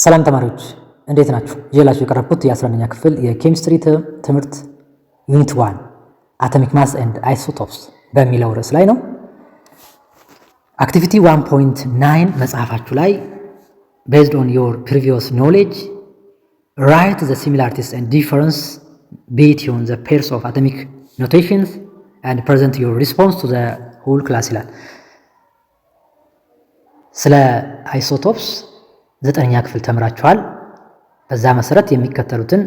ሰላም ተማሪዎች እንዴት ናችሁ? ይዤላችሁ የቀረብኩት የ11ኛ ክፍል የኬሚስትሪ ትምህርት ዩኒት 1 አቶሚክ ማስ ኤንድ አይሶቶፕስ በሚለው ርዕስ ላይ ነው። አክቲቪቲ 1.9 መጽሐፋችሁ ላይ based on your previous knowledge write the similarities and difference between the pairs of atomic notations and present your response to the whole class ይላል። ስለ አይሶቶፕስ 9ኛ ክፍል ተምራችኋል። በዛ መሰረት የሚከተሉትን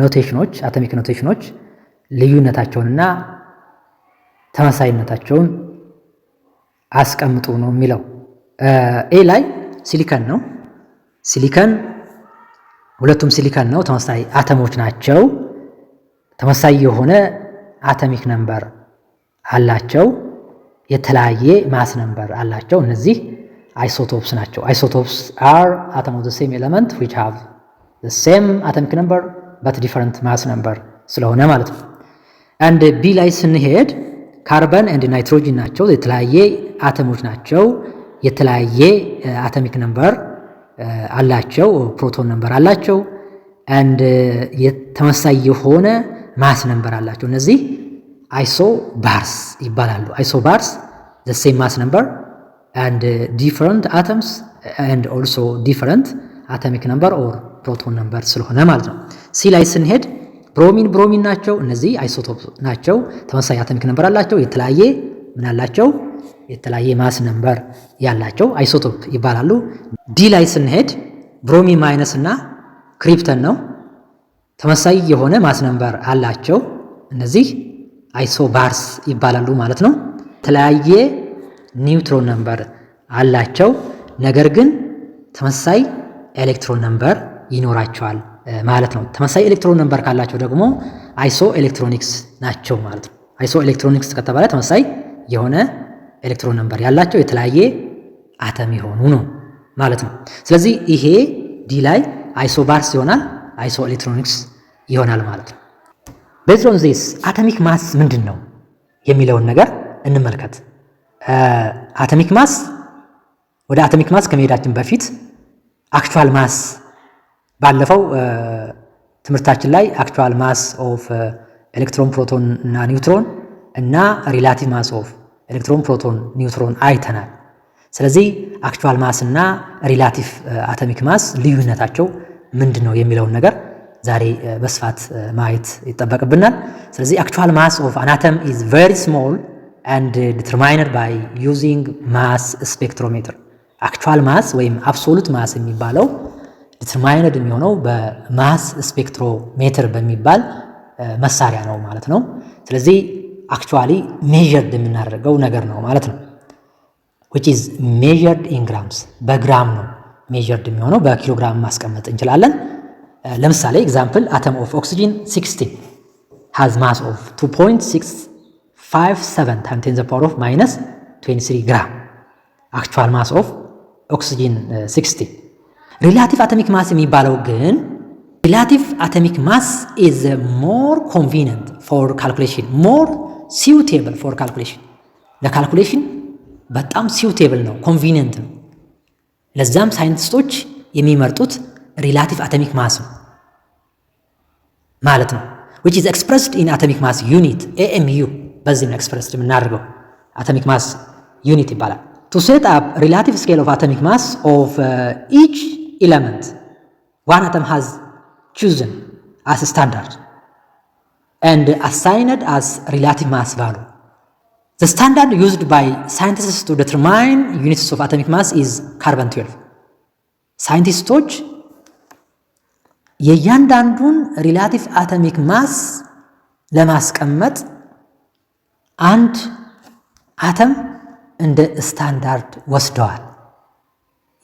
ኖቴሽኖች አቶሚክ ኖቴሽኖች ልዩነታቸውንና ተመሳሳይነታቸውን አስቀምጡ ነው የሚለው። ኤ ላይ ሲሊከን ነው። ሲሊከን ሁለቱም ሲሊከን ነው፣ ተመሳሳይ አተሞች ናቸው። ተመሳሳይ የሆነ አቶሚክ ነምበር አላቸው፣ የተለያየ ማስ ነምበር አላቸው። እነዚህ isotopes ናቸው። isotopes are atoms of the same element which have the same atomic number but different mass number ስለሆነ ማለት ነው። and b ላይ ስንሄድ ካርበን and ናይትሮጂን ናቸው፣ የተለያየ አተሞች ናቸው፣ የተለያየ አቶሚክ ነምበር አላቸው፣ ፕሮቶን ነምበር አላቸው and የተመሳሳይ የሆነ ማስ ነምበር አላቸው። እነዚህ isobars ይባላሉ። isobars the same mass number and different atoms and also different atomic number or proton number ስለሆነ ማለት ነው። ሲ ላይ ስንሄድ ብሮሚን ናቸው። እነዚህ አይሶቶፕ ናቸው፣ ተመሳሳይ አቶሚክ ነምበር አላቸው፣ የተለያየ ምን አላቸው፣ የተለያየ ማስ ነምበር ያላቸው አይሶቶፕ ይባላሉ። ዲ ላይ ስንሄድ ብሮሚን ማይነስ እና ክሪፕተን ነው፣ ተመሳሳይ የሆነ ማስ ነምበር አላቸው። እነዚህ አይሶባርስ ይባላሉ ማለት ነው። የተለያየ ኒውትሮን ነምበር አላቸው፣ ነገር ግን ተመሳሳይ ኤሌክትሮን ነምበር ይኖራቸዋል ማለት ነው። ተመሳሳይ ኤሌክትሮን ነምበር ካላቸው ደግሞ አይሶ ኤሌክትሮኒክስ ናቸው ማለት ነው። አይሶ ኤሌክትሮኒክስ ከተባለ ተመሳሳይ የሆነ ኤሌክትሮን ነምበር ያላቸው የተለያየ አተም የሆኑ ነው ማለት ነው። ስለዚህ ይሄ ዲ ላይ አይሶባርስ ይሆናል፣ አይሶ ኤሌክትሮኒክስ ይሆናል ማለት ነው። ቤዝድ ኦን ዚስ አቶሚክ ማስ ምንድን ነው የሚለውን ነገር እንመልከት። አቶሚክ ማስ ወደ አቶሚክ ማስ ከመሄዳችን በፊት አክቹዋል ማስ ባለፈው ትምህርታችን ላይ አክቹዋል ማስ ኦፍ ኤሌክትሮን ፕሮቶን እና ኒውትሮን እና ሪላቲቭ ማስ ኦፍ ኤሌክትሮን ፕሮቶን ኒውትሮን አይተናል። ስለዚህ አክቹዋል ማስ እና ሪላቲቭ አቶሚክ ማስ ልዩነታቸው ምንድን ነው የሚለውን ነገር ዛሬ በስፋት ማየት ይጠበቅብናል። ስለዚህ አክቹዋል ማስ ኦፍ አን አተም ኢዝ ቬሪ ስሞል and determined by using mass spectrometer actual mass ወይም absolute mass የሚባለው determined የሚሆነው በማስ ስፔክትሮሜትር በሚባል መሳሪያ ነው ማለት ነው። ስለዚህ actually measured የምናደርገው ነገር ነው ማለት ነው። which is measured in grams በግራም ነው measured የሚሆነው፣ በኪሎግራም ማስቀመጥ እንችላለን። ለምሳሌ example atom of oxygen 16 has mass of 2.657 times 10 to the power of minus 23 gram actual mass of oxygen 60. relative atomic mass የሚባለው ግን relative atomic mass is more convenient for calculation, more suitable for calculation ለካልኩሌሽን በጣም suitable ነው፣ convenient ነው። ለዛም ሳይንቲስቶች የሚመርጡት relative atomic mass ነው ማለት ነው። which is expressed in atomic mass unit AMU በዚህ ነው ኤክስፕረስድ የምናደርገው፣ አቶሚክ ማስ ዩኒት ይባላል። to set up relative scale of atomic mass of each element one atom has chosen as a standard and assigned as relative mass value. The standard used by scientists to determine units of atomic mass is carbon 12. ሳይንቲስቶች የእያንዳንዱን ሪላቲቭ አቶሚክ ማስ ለማስቀመጥ አንድ አተም እንደ ስታንዳርድ ወስደዋል።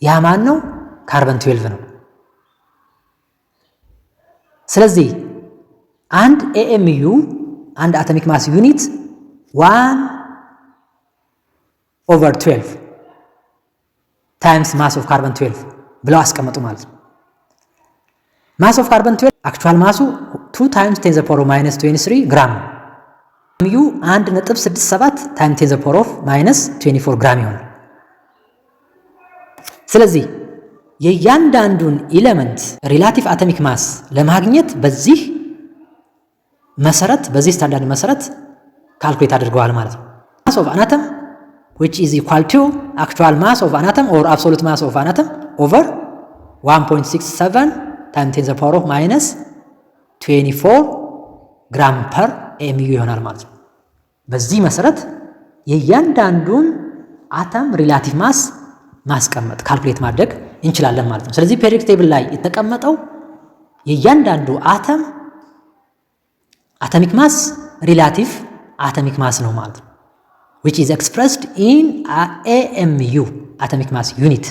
ያ ማን ነው? ካርበን 12 ነው። ስለዚህ አንድ ኤኤምዩ አንድ አቶሚክ ማስ ዩኒት 1/12 ታይምስ ማስ ኦፍ ካርበን 12 ብለው አስቀመጡ ማለት ነው። ማስ ኦፍ ካርበን 12 አክቹዋል ማሱ 2 times 10 to the power of minus 23 ግራም ነው። ዩ 1.67 ታይምስ 10 to the power of minus 24 ግራም ይሆናል። ስለዚህ የእያንዳንዱን ኢለመንት ሪላቲቭ አቶሚክ ማስ ለማግኘት በዚህ ስታንዳርድ መሰረት ካልኩሌት አድርገዋል ማለት ነው። ማስ ኦፍ አን አተም which is equal to actual mass of an atom or absolute mass of an atom over 1.67 times 10 to the power of minus 24 ግራም ፐር ኤምዩ ይሆናል ማለት ነው። በዚህ መሰረት የእያንዳንዱን አተም ሪላቲቭ ማስ ማስቀመጥ ካልኩሌት ማድረግ እንችላለን ማለት ነው። ስለዚህ ፔሪዮዲክ ቴብል ላይ የተቀመጠው የእያንዳንዱ አተም አቶሚክ ማስ ሪላቲቭ አቶሚክ ማስ ነው ማለት ነው። which is expressed in AMU, atomic mass unit.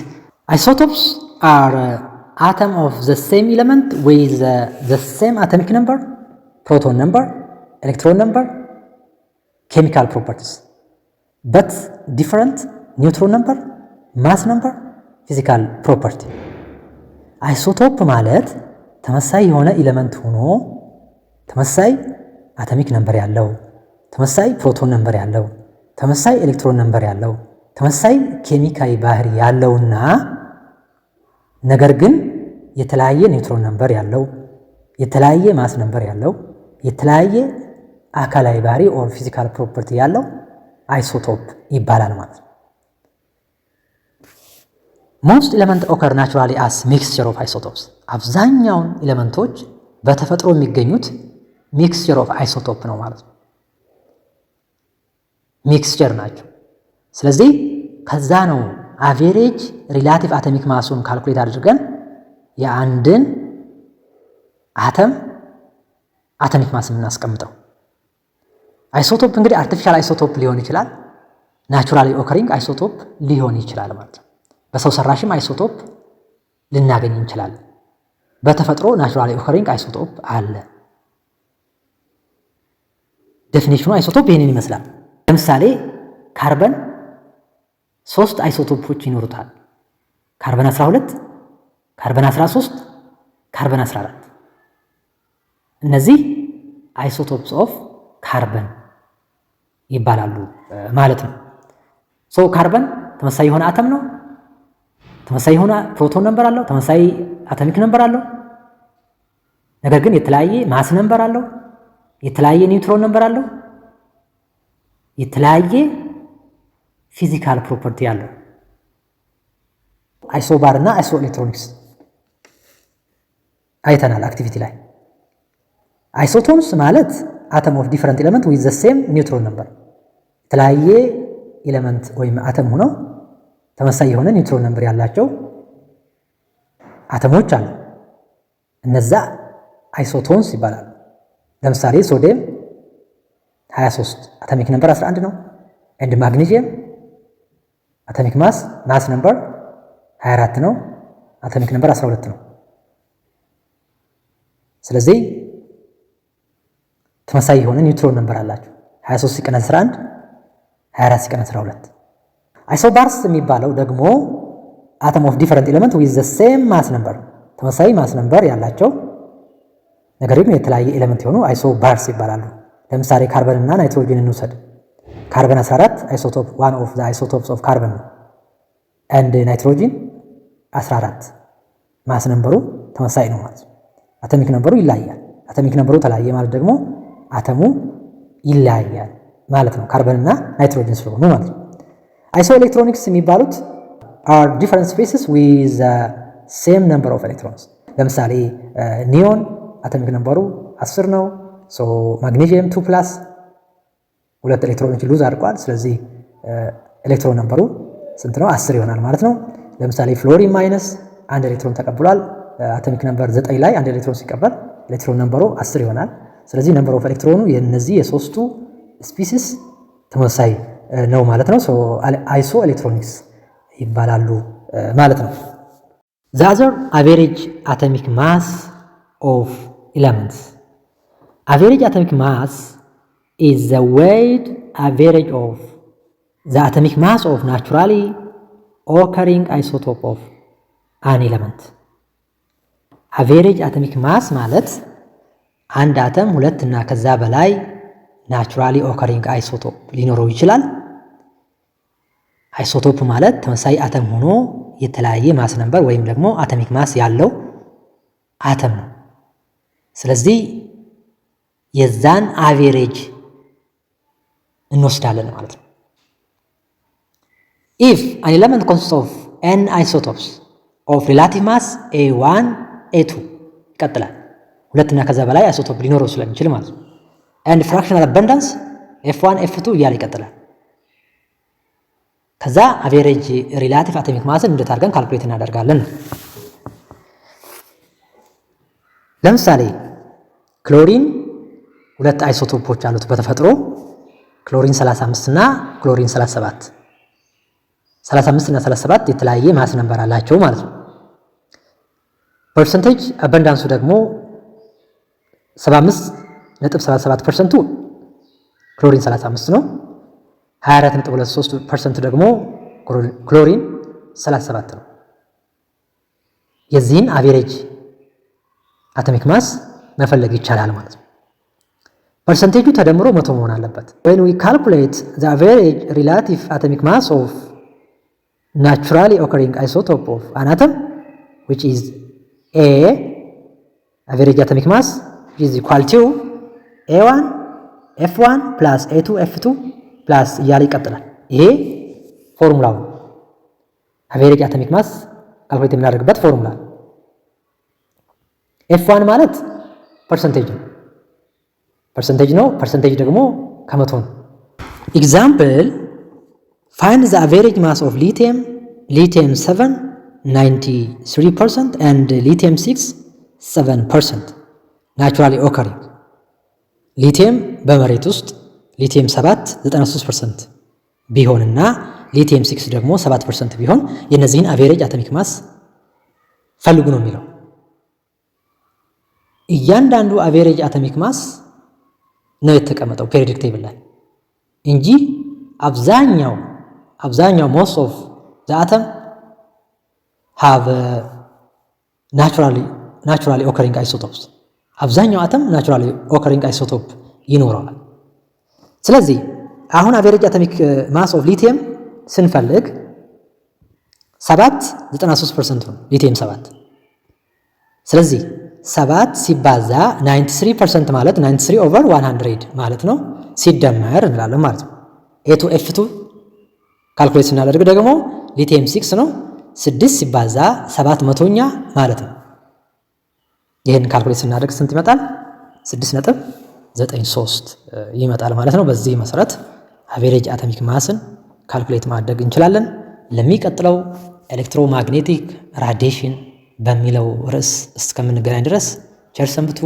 Isotopes are atom of the same element with the same atomic number, proton number, electron number, chemical properties, but different neutron number, mass number, physical property. Isotope ማለት ተመሳሳይ የሆነ ኤሌመንት ሆኖ ተመሳሳይ አቶሚክ ነምበር ያለው፣ ተመሳሳይ ፕሮቶን ነምበር ያለው፣ ተመሳሳይ ኤሌክትሮን ነምበር ያለው፣ ተመሳሳይ ኬሚካዊ ባህሪ ያለውና ነገር ግን የተለያየ ኒውትሮን ነምበር ያለው፣ የተለያየ ማስ ነምበር ያለው፣ የተለያየ አካላዊ ባህሪ ኦር ፊዚካል ፕሮፐርቲ ያለው አይሶቶፕ ይባላል ማለት ነው። ሞስት ኤሌመንት ኦከር ናቹራሊ አስ ሚክስቸር ኦፍ አይሶቶፕስ። አብዛኛውን ኤሌመንቶች በተፈጥሮ የሚገኙት ሚክስቸር ኦፍ አይሶቶፕ ነው ማለት ነው። ሚክስቸር ናቸው። ስለዚህ ከዛ ነው አቬሬጅ ሪላቲቭ አቶሚክ ማሱን ካልኩሌት አድርገን የአንድን አተም አቶሚክ ማስ የምናስቀምጠው። አይሶቶፕ እንግዲህ አርቲፊሻል አይሶቶፕ ሊሆን ይችላል፣ ናቹራሊ ኦከሪንግ አይሶቶፕ ሊሆን ይችላል ማለት ነው። በሰው ሰራሽም አይሶቶፕ ልናገኝ እንችላለን። በተፈጥሮ ናቹራሊ ኦከሪንግ አይሶቶፕ አለ። ዴፊኒሽኑ አይሶቶፕ ይህንን ይመስላል። ለምሳሌ ካርበን 3 አይሶቶፖች ይኖሩታል። ካርበን 12፣ ካርበን 13፣ ካርበን 14። እነዚህ አይሶቶፕስ ኦፍ ካርበን ይባላሉ ማለት ነው። ሶ ካርበን ተመሳሳይ የሆነ አተም ነው። ተመሳሳይ የሆነ ፕሮቶን ነምበር አለው። ተመሳሳይ አቶሚክ ነምበር አለው። ነገር ግን የተለያየ ማስ ነምበር አለው። የተለያየ ኒውትሮን ነምበር አለው። የተለያየ ፊዚካል ፕሮፐርቲ አለው። አይሶባር እና አይሶ ኤሌክትሮኒክስ አይተናል አክቲቪቲ ላይ። አይሶቶንስ ማለት አተም ኦፍ ዲፈረንት ኤሌመንት ዊዝ ዘ ሴም ኒውትሮን ነምበር። የተለያየ ኤሌመንት ወይም አተም ሆነው ተመሳሳይ የሆነ ኒውትሮን ነምበር ያላቸው አተሞች አሉ። እነዛ አይሶቶንስ ይባላሉ። ለምሳሌ ሶዲየም 23 አቶሚክ ነምበር 11 ነው። ኤንድ ማግኔዥየም አቶሚክ ማስ ነምበር 24 ነው። አቶሚክ ነምበር 12 ነው። ስለዚህ ተመሳሳይ የሆነ ኒውትሮን ነምበር አላቸው። 23 ሲቀነስ 11 24 ሲቀነስ 12። አይሶባርስ የሚባለው ደግሞ አተም ኦፍ ዲፈረንት ኤሌመንት ዊዝ ዘ ሴም ማስ ነምበር፣ ተመሳሳይ ማስ ነምበር ያላቸው ነገር ግን የተለያየ ኤሌመንት የሆኑ አይሶባርስ ይባላሉ። ለምሳሌ ካርበን እና ናይትሮጅን እንውሰድ። ካርበን 14 አይሶቶፕ ዋን ኦፍ ዘ አይሶቶፕስ ኦፍ ካርበን ነው። ኤንድ ናይትሮጂን 14 ማስ ነምበሩ ተመሳሳይ ነው ማለት ነው። አቶሚክ ነምበሩ ይለያያል። አቶሚክ ነምበሩ ተለያየ ማለት ደግሞ አተሙ ይለያያል ማለት ነው። ካርበን እና ናይትሮጅን ስለሆኑ ማለት ነው። አይሶ ኤሌክትሮኒክስ የሚባሉት are different species with the same number of electrons። ለምሳሌ ኒዮን አቶሚክ ነምበሩ 10 ነው። ሶ ማግኔዥየም 2+ ሁለት ኤሌክትሮኖች ሉዝ አድርጓል። ስለዚህ ኤሌክትሮን ነምበሩ ስንት ነው? 10 ይሆናል ማለት ነው። ለምሳሌ ፍሎሪን ማይነስ አንድ ኤሌክትሮን ተቀብሏል። አቶሚክ ነምበር 9 ላይ አንድ ኤሌክትሮን ሲቀበል ኤሌክትሮን ነምበሩ 10 ይሆናል። ስለዚህ ነምበር ኦፍ ኤሌክትሮኑ የነዚህ የሶስቱ ስፒሲስ ተመሳሳይ ነው ማለት ነው። ሶ አይሶ ኤሌክትሮኒክስ ይባላሉ ማለት ነው። the other average atomic mass of elements. Average atomic mass is the weighted average of the atomic mass of naturally occurring isotope of an element. average atomic mass ማለት አንድ አተም ሁለት እና ከዛ በላይ ናቹራሊ ኦከሪንግ አይሶቶፕ ሊኖረው ይችላል። አይሶቶፕ ማለት ተመሳሳይ አተም ሆኖ የተለያየ ማስ ነምበር ወይም ደግሞ አቶሚክ ማስ ያለው አተም ነው። ስለዚህ የዛን አቬሬጅ እንወስዳለን ማለት ነው። ኢፍ አን ኤለመንት ኮንሲስት ኦፍ ኤን አይሶቶፕስ ኦፍ ሪላቲቭ ማስ A1 A2 ይቀጥላል። ሁለትና ከዛ በላይ አይሶቶፕ ሊኖረው ስለሚችል ማለት ነው። ኤንድ ፍራክሽናል አባንዳንስ F1 F2 እያለ ይቀጥላል። ከዛ አቬሬጅ ሪላቲቭ አቶሚክ ማስን እንዴት አድርገን ካልኩሌት እናደርጋለን። ለምሳሌ ክሎሪን ሁለት አይሶቶፖች አሉት በተፈጥሮ ክሎሪን 35 እና ክሎሪን 37 35 እና 37 የተለያየ ማስ ነምበር አላቸው ማለት ነው። ፐርሰንቴጅ አባንዳንሱ ደግሞ 75.77% ክሎሪን 35 ነው። 24.23% ደግሞ ክሎሪን 37 ነው። የዚህን አቬሬጅ አቶሚክ ማስ መፈለግ ይቻላል ማለት ነው። ፐርሰንቴጁ ተደምሮ 100 መሆን አለበት። when we calculate the average relative atomic mass of naturally occurring isotope of an atom which is A average atomic mass is equal to A1 F1 plus A2 F2 plus እያለ ይቀጥላል። ይሄ ፎርሙላው አቬሬጅ አቶሚክ ማስ ካልኩሌት የምናደርግበት ፎርሙላ። F1 ማለት ፐርሰንቴጅ ነው። ፐርሰንቴጅ ደግሞ ከመቶ ነው። ኤግዛምፕል find the average mass of lithium 7 93% and lithium 6 7% naturally occurring ሊቲየም በመሬት ውስጥ ሊቲየም 7 93% ቢሆንና ሊቲየም 6 ደግሞ 7% ቢሆን የነዚህን አቬሬጅ አቶሚክ ማስ ፈልጉ ነው የሚለው። እያንዳንዱ አቬሬጅ አቶሚክ ማስ ነው የተቀመጠው ፔሪዮዲክ ቴብል ላይ እንጂ አብዛኛው most of the atom have naturally occurring isotopes አብዛኛው አተም ናቹራሊ ኦከሪንግ አይሶቶፕ ይኖረዋል። ስለዚህ አሁን አቬሬጅ አቶሚክ ማስ ኦፍ ሊቲየም ስንፈልግ 93% ነው ሊቲየም 7። ስለዚህ 7 ሲባዛ 93% ማለት 93/100 ማለት ነው ሲደመር እንላለን ማለት ነው። A2 F2 ካልኩሌት ስናደርግ ደግሞ ሊቲየም 6 ነው 6 ሲባዛ 700ኛ ማለት ነው። ይሄን ካልኩሌት ስናደርግ ስንት ይመጣል? 6.93 ይመጣል ማለት ነው። በዚህ መሰረት አቬሬጅ አቶሚክ ማስን ካልኩሌት ማድረግ እንችላለን። ለሚቀጥለው ኤሌክትሮማግኔቲክ ራዲዬሽን በሚለው ርዕስ እስከምንገናኝ ድረስ ቸር ሰንብቱ።